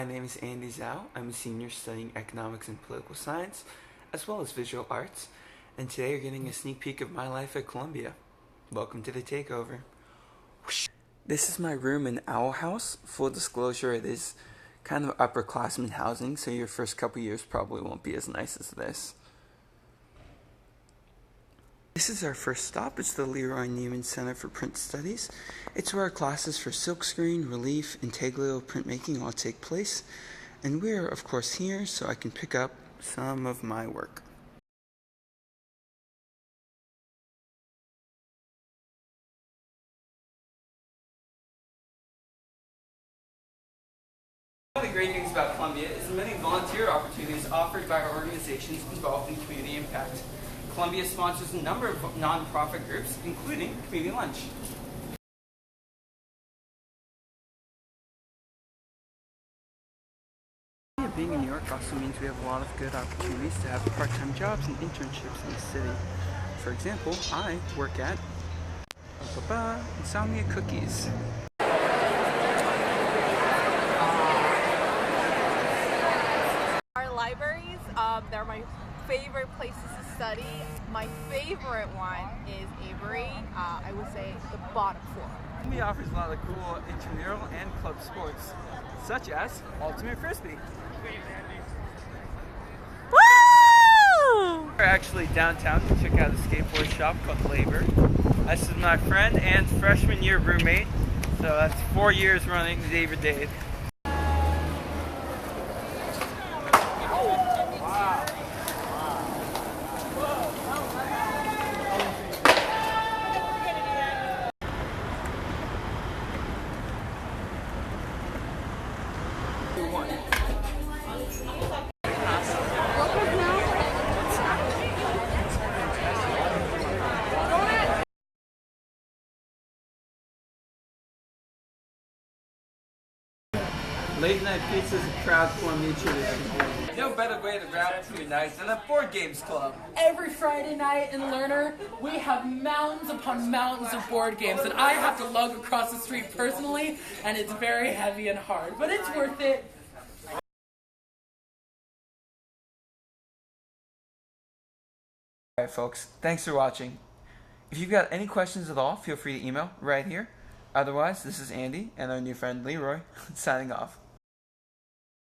My name is Andy Zhao. I'm a senior studying economics and political science, as well as visual arts, and today you're getting a sneak peek of my life at Columbia. Welcome to the takeover. This is my room in Owl House. Full disclosure, it is kind of upperclassman housing, so your first couple years probably won't be as nice as this. This is our first stop. It's the Leroy Neiman Center for Print Studies. It's where our classes for silkscreen, relief, intaglio printmaking all take place. And we're, of course, here so I can pick up some of my work. One of the great things about Columbia is the many volunteer opportunities offered by our organizations involved in community impact. Columbia sponsors a number of non-profit groups, including Community Lunch. Being in New York also means we have a lot of good opportunities to have part-time jobs and internships in the city. For example, I work at Insomnia Cookies. Our libraries, they're my favorite places to study. My favorite one is Avery. I would say the bottom floor. Columbia offers a lot of cool intramural and club sports, such as Ultimate Frisbee. Woo! We're actually downtown to check out a skateboard shop called Labor. This is my friend and freshman year roommate, so that's 4 years running, David Dave. Late night pizza is a proud Columbia tradition. No better way to wrap up your night than a board games club. Every Friday night in Lerner, we have mountains upon mountains of board games that I have to lug across the street personally, and it's very heavy and hard, but it's worth it. Alright folks, thanks for watching. If you've got any questions at all, feel free to email right here. Otherwise, this is Andy and our new friend Leroy signing off.